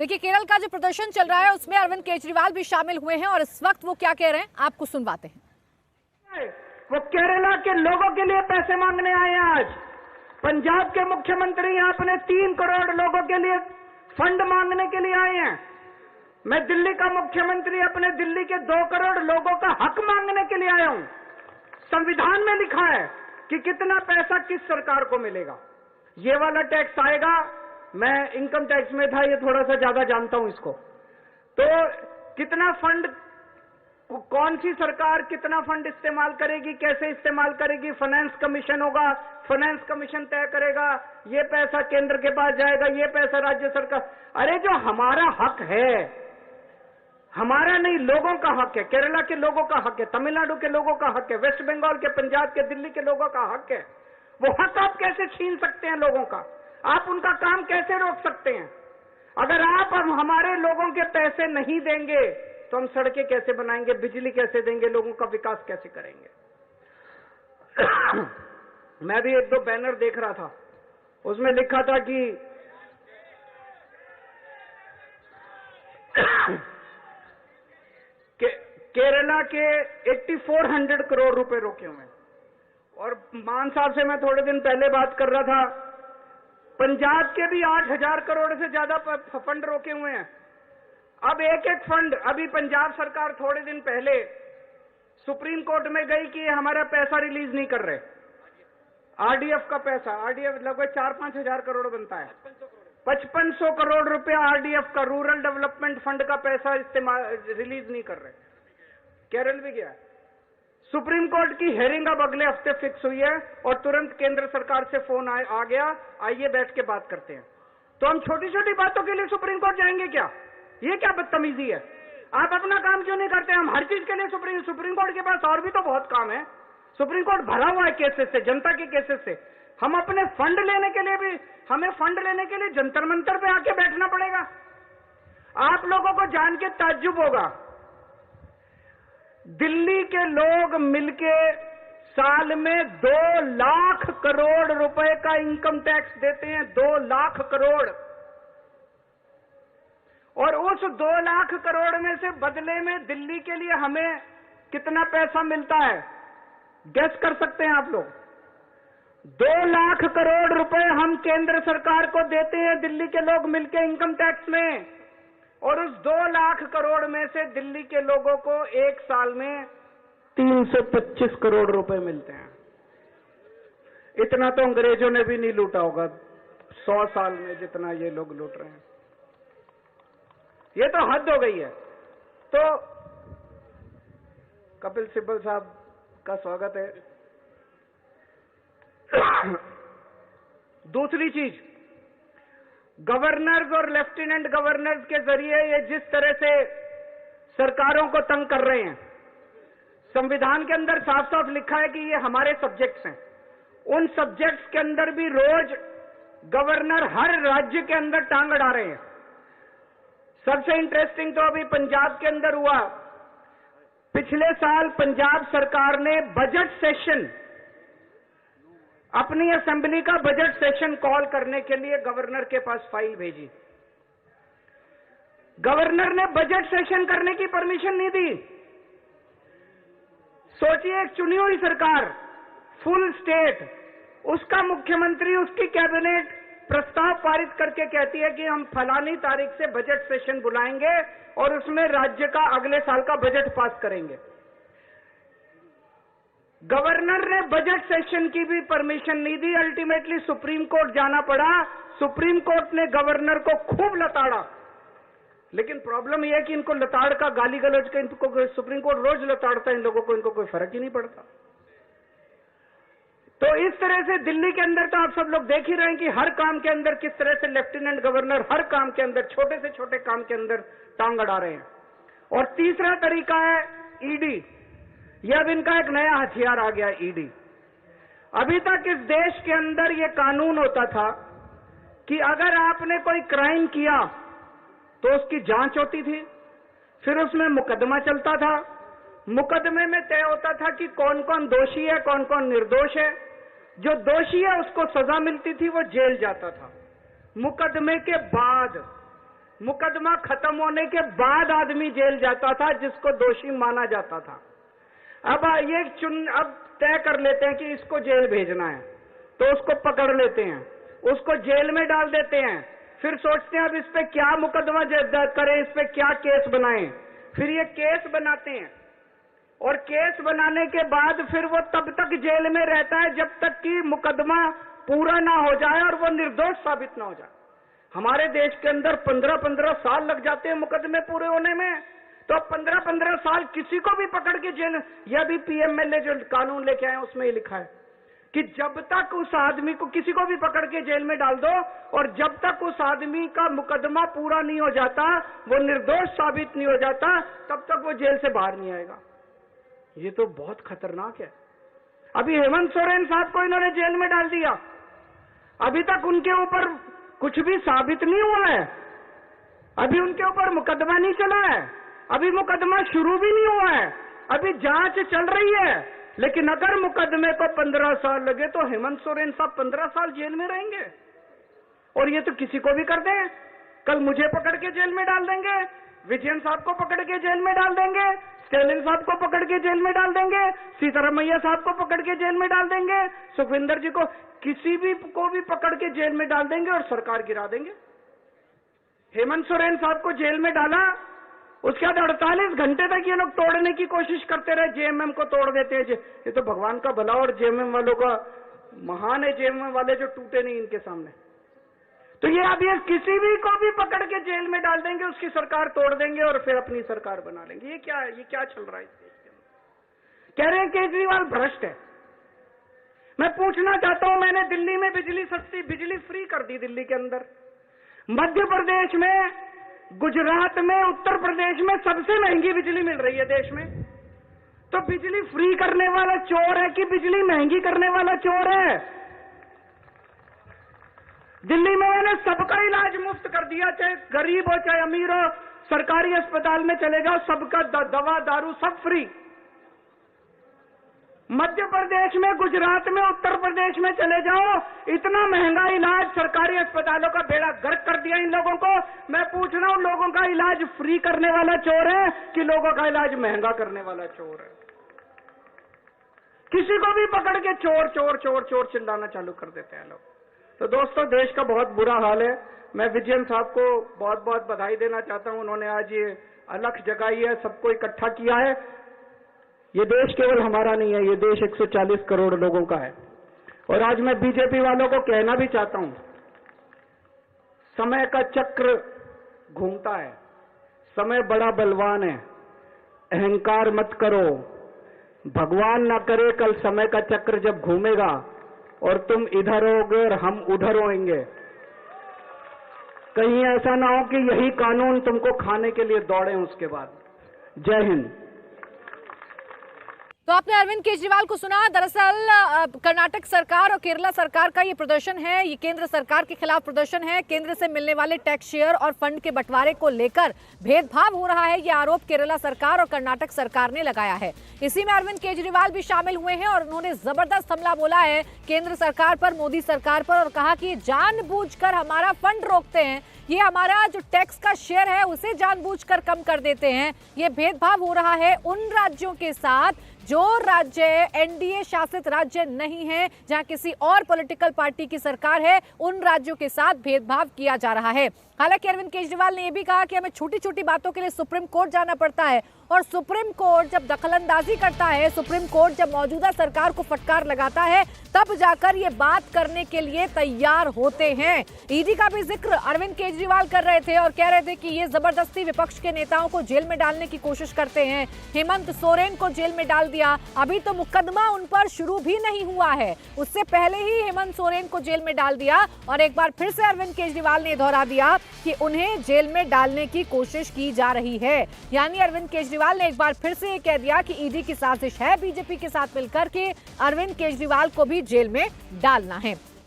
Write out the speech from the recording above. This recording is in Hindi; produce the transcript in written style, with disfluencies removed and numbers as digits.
देखिए, केरल का जो प्रदर्शन चल रहा है उसमें अरविंद केजरीवाल भी शामिल हुए हैं और इस वक्त वो क्या कह रहे हैं आपको सुनवाते हैं। वो केरला के लोगों के लिए पैसे मांगने आए हैं। आज पंजाब के मुख्यमंत्री यहाँ अपने 3 करोड़ लोगों के लिए फंड मांगने के लिए आए हैं। मैं दिल्ली का मुख्यमंत्री अपने दिल्ली के 2 करोड़ लोगों का हक मांगने के लिए आया हूं। संविधान में लिखा है कि कितना पैसा किस सरकार को मिलेगा। ये वाला टैक्स आएगा, मैं इनकम टैक्स में था, ये थोड़ा सा ज्यादा जानता हूं इसको। तो कितना फंड, कौन सी सरकार कितना फंड इस्तेमाल करेगी, कैसे इस्तेमाल करेगी, फाइनेंस कमीशन होगा, फाइनेंस कमीशन तय करेगा। ये पैसा केंद्र के पास जाएगा, ये पैसा राज्य सरकार। अरे जो हमारा हक है, हमारा नहीं, लोगों का हक है, केरला के लोगों का हक है, तमिलनाडु के लोगों का हक है, वेस्ट बंगाल के, पंजाब के, दिल्ली के लोगों का हक है। वो हक आप कैसे छीन सकते हैं लोगों का? आप उनका काम कैसे रोक सकते हैं? अगर आप अब हमारे लोगों के पैसे नहीं देंगे तो हम सड़कें कैसे बनाएंगे, बिजली कैसे देंगे, लोगों का विकास कैसे करेंगे? मैं भी 1-2 बैनर देख रहा था, उसमें लिखा था कि केरला के 8400 करोड़ रुपए रोके हुए हैं। और मान साहब से मैं थोड़े दिन पहले बात कर रहा था, पंजाब के भी 8000 करोड़ से ज्यादा फंड रोके हुए हैं। अब एक फंड, अभी पंजाब सरकार थोड़े दिन पहले सुप्रीम कोर्ट में गई कि हमारा पैसा रिलीज नहीं कर रहे। आरडीएफ का पैसा, आरडीएफ लगभग 4-5 हजार करोड़ बनता है, 5500 करोड़ रुपया आरडीएफ का, रूरल डेवलपमेंट फंड का पैसा इस्तेमाल रिलीज नहीं कर रहे। केरल भी गया। सुप्रीम कोर्ट की हेयरिंग अब अगले हफ्ते फिक्स हुई है और तुरंत केंद्र सरकार से फोन आ गया, आइए बैठ के बात करते हैं। तो हम छोटी छोटी बातों के लिए सुप्रीम कोर्ट जाएंगे क्या? ये क्या बदतमीजी है? आप अपना काम क्यों नहीं करते? हम हर चीज के लिए सुप्रीम कोर्ट के पास और भी तो बहुत काम है। सुप्रीम कोर्ट भरा हुआ है केसेस से, जनता के केसेस से। हम अपने फंड लेने के लिए भी, हमें फंड लेने के लिए जंतर मंतर पे आके बैठना पड़ेगा। आप लोगों को जान के ताज्जुब होगा, दिल्ली के लोग मिलके साल में 2 लाख करोड़ रुपए का इनकम टैक्स देते हैं, 2 लाख करोड़। और उस 2 लाख करोड़ में से बदले में दिल्ली के लिए हमें कितना पैसा मिलता है, गेस कर सकते हैं आप लोग? 2 लाख करोड़ रुपए हम केंद्र सरकार को देते हैं दिल्ली के लोग मिलके इनकम टैक्स में। और उस 2 लाख करोड़ में से दिल्ली के लोगों को एक साल में 325 करोड़ रुपए मिलते हैं। इतना तो अंग्रेजों ने भी नहीं लूटा होगा 100 साल में जितना ये लोग लूट रहे हैं। ये तो हद हो गई है। तो कपिल सिब्बल साहब का स्वागत है। दूसरी चीज, गवर्नर्स और लेफ्टिनेंट गवर्नर्स के जरिए ये जिस तरह से सरकारों को तंग कर रहे हैं, संविधान के अंदर साफ साफ लिखा है कि ये हमारे सब्जेक्ट्स हैं। उन सब्जेक्ट्स के अंदर भी रोज गवर्नर हर राज्य के अंदर टांग अड़ा रहे हैं। सबसे इंटरेस्टिंग तो अभी पंजाब के अंदर हुआ। पिछले साल पंजाब सरकार ने बजट सेशन, अपनी असेंबली का बजट सेशन कॉल करने के लिए गवर्नर के पास फाइल भेजी। गवर्नर ने बजट सेशन करने की परमिशन नहीं दी। सोचिए, एक चुनी हुई सरकार, फुल स्टेट, उसका मुख्यमंत्री, उसकी कैबिनेट प्रस्ताव पारित करके कहती है कि हम फलानी तारीख से बजट सेशन बुलाएंगे और उसमें राज्य का अगले साल का बजट पास करेंगे। गवर्नर ने बजट सेशन की भी परमिशन नहीं दी। अल्टीमेटली सुप्रीम कोर्ट जाना पड़ा। सुप्रीम कोर्ट ने गवर्नर को खूब लताड़ा। लेकिन प्रॉब्लम यह है कि इनको लताड़ का, गाली गलौज का, इनको सुप्रीम कोर्ट रोज लताड़ता है इन लोगों को, इनको कोई फर्क ही नहीं पड़ता। तो इस तरह से दिल्ली के अंदर तो आप सब लोग देख ही रहे हैं कि हर काम के अंदर किस तरह से लेफ्टिनेंट गवर्नर हर काम के अंदर, छोटे से छोटे काम के अंदर टांग अड़ा रहे हैं। और तीसरा तरीका है ईडी। यह अब इनका एक नया हथियार आ गया, ईडी। अभी तक इस देश के अंदर यह कानून होता था कि अगर आपने कोई क्राइम किया तो उसकी जांच होती थी, फिर उसमें मुकदमा चलता था। मुकदमे में तय होता था कि कौन कौन दोषी है, कौन कौन निर्दोष है। जो दोषी है उसको सजा मिलती थी, वो जेल जाता था। मुकदमे के बाद मुकदमा खत्म होने के बाद आदमी जेल जाता था जिसको दोषी माना जाता था। अब अब तय कर लेते हैं कि इसको जेल भेजना है, तो उसको पकड़ लेते हैं, उसको जेल में डाल देते हैं, फिर सोचते हैं अब इस पे क्या मुकदमा करें, इस पे क्या केस बनाएं। फिर ये केस बनाते हैं और केस बनाने के बाद फिर वो तब तक जेल में रहता है जब तक कि मुकदमा पूरा ना हो जाए और वो निर्दोष साबित ना हो जाए। हमारे देश के अंदर 15-15 साल लग जाते हैं मुकदमे पूरे होने में, तो 15-15 साल किसी को भी पकड़ के जेल, यह भी पीएमएलए जो कानून लेके आए उसमें ही लिखा है कि जब तक उस आदमी को, किसी को भी पकड़ के जेल में डाल दो और जब तक उस आदमी का मुकदमा पूरा नहीं हो जाता, वो निर्दोष साबित नहीं हो जाता, तब तक वो जेल से बाहर नहीं आएगा। ये तो बहुत खतरनाक है। अभी हेमंत सोरेन साहब को इन्होंने जेल में डाल दिया, अभी तक उनके ऊपर कुछ भी साबित नहीं हुआ है, अभी उनके ऊपर मुकदमा नहीं चला है, अभी मुकदमा शुरू भी नहीं हुआ है, अभी जांच चल रही है। लेकिन अगर मुकदमे को 15 साल लगे तो हेमंत सोरेन साहब 15 साल जेल में रहेंगे। और ये तो किसी को भी कर दें, कल मुझे पकड़ के जेल में डाल देंगे, विजयन साहब को पकड़ के जेल में डाल देंगे, स्टैलिन साहब को पकड़ के जेल में डाल देंगे, सीतारमैया साहब को पकड़ के जेल में डाल देंगे, सुखविंदर जी को, किसी भी को भी पकड़ के जेल में डाल देंगे और सरकार गिरा देंगे। हेमंत सोरेन साहब को जेल में डाला, उसके बाद 48 घंटे तक ये लोग तोड़ने की कोशिश करते रहे, जेएमएम को तोड़ देते हैं। ये तो भगवान का भला और जेएमएम वालों का महान है, जेएमएम वाले जो टूटे नहीं इनके सामने। तो ये अब ये किसी भी को भी पकड़ के जेल में डाल देंगे, उसकी सरकार तोड़ देंगे और फिर अपनी सरकार बना लेंगे। ये क्या चल रहा है इस देश के अंदर? कह रहे हैं केजरीवाल भ्रष्ट है। मैं पूछना चाहता हूं, मैंने दिल्ली में बिजली सस्ती, बिजली फ्री कर दी दिल्ली के अंदर, मध्य प्रदेश में, गुजरात में, उत्तर प्रदेश में सबसे महंगी बिजली मिल रही है देश में। तो बिजली फ्री करने वाला चोर है कि बिजली महंगी करने वाला चोर है? दिल्ली में मैंने सबका इलाज मुफ्त कर दिया, चाहे गरीब हो चाहे अमीर हो, सरकारी अस्पताल में चले जाओ, सबका दवा दारू सब फ्री। मध्य प्रदेश में, गुजरात में, उत्तर प्रदेश में चले जाओ, इतना महंगा इलाज, सरकारी अस्पतालों का बेड़ा गर्क कर दिया इन लोगों को। मैं पूछ रहा हूं, लोगों का इलाज फ्री करने वाला चोर है कि लोगों का इलाज महंगा करने वाला चोर है? किसी को भी पकड़ के चोर चोर चोर चोर चिल्लाना चालू कर देते हैं लोग। तो दोस्तों, देश का बहुत बुरा हाल है। मैं विजयन साहब को बहुत बहुत बधाई देना चाहता हूं, उन्होंने आज ये अलख जगाई है, सबको इकट्ठा किया है। ये देश केवल हमारा नहीं है, ये देश 140 करोड़ लोगों का है। और आज मैं बीजेपी वालों को कहना भी चाहता हूं, समय का चक्र घूमता है, समय बड़ा बलवान है, अहंकार मत करो। भगवान ना करे कल समय का चक्र जब घूमेगा और तुम इधर होगे और हम उधर होंगे, कहीं ऐसा ना हो कि यही कानून तुमको खाने के लिए दौड़े उसके बाद। जय हिंद। तो आपने अरविंद केजरीवाल को सुना। दरअसल कर्नाटक सरकार और केरला सरकार का ये प्रदर्शन है, ये केंद्र सरकार के खिलाफ प्रदर्शन है। केंद्र से मिलने वाले टैक्स शेयर और फंड के बंटवारे को लेकर भेदभाव हो रहा है, ये आरोप केरला सरकार और कर्नाटक सरकार ने लगाया है। इसी में अरविंद केजरीवाल भी शामिल हुए हैं और उन्होंने जबरदस्त हमला बोला है केंद्र सरकार पर, मोदी सरकार पर, और कहा कि जानबूझकर हमारा फंड रोकते हैं, ये हमारा जो टैक्स का शेयर है उसे जानबूझकर कम कर देते हैं। ये भेदभाव हो रहा है उन राज्यों के साथ जो राज्य एनडीए शासित राज्य नहीं है, जहां किसी और पॉलिटिकल पार्टी की सरकार है, उन राज्यों के साथ भेदभाव किया जा रहा है। हालांकि अरविंद केजरीवाल ने यह भी कहा कि हमें छोटी छोटी बातों के लिए सुप्रीम कोर्ट जाना पड़ता है, और सुप्रीम कोर्ट जब दखलंदाजी करता है, सुप्रीम कोर्ट जब मौजूदा सरकार को फटकार लगाता है, तब जाकर ये बात करने के लिए तैयार होते हैं। ईडी का भी जिक्र अरविंद केजरीवाल कर रहे थे और कह रहे थे कि ये जबरदस्ती विपक्ष के नेताओं को जेल में डालने की कोशिश करते हैं। हेमंत सोरेन को जेल में डाल दिया, अभी तो मुकदमा उन पर शुरू भी नहीं हुआ है, उससे पहले ही हेमंत सोरेन को जेल में डाल दिया। और एक बार फिर से अरविंद केजरीवाल ने दोहरा दिया कि उन्हें जेल में डालने की कोशिश की जा रही है। यानी अरविंद केजरीवाल ने एक बार फिर से ये कह दिया कि ईडी की साजिश है बीजेपी के साथ मिलकर के अरविंद केजरीवाल को भी जेल में डालना है।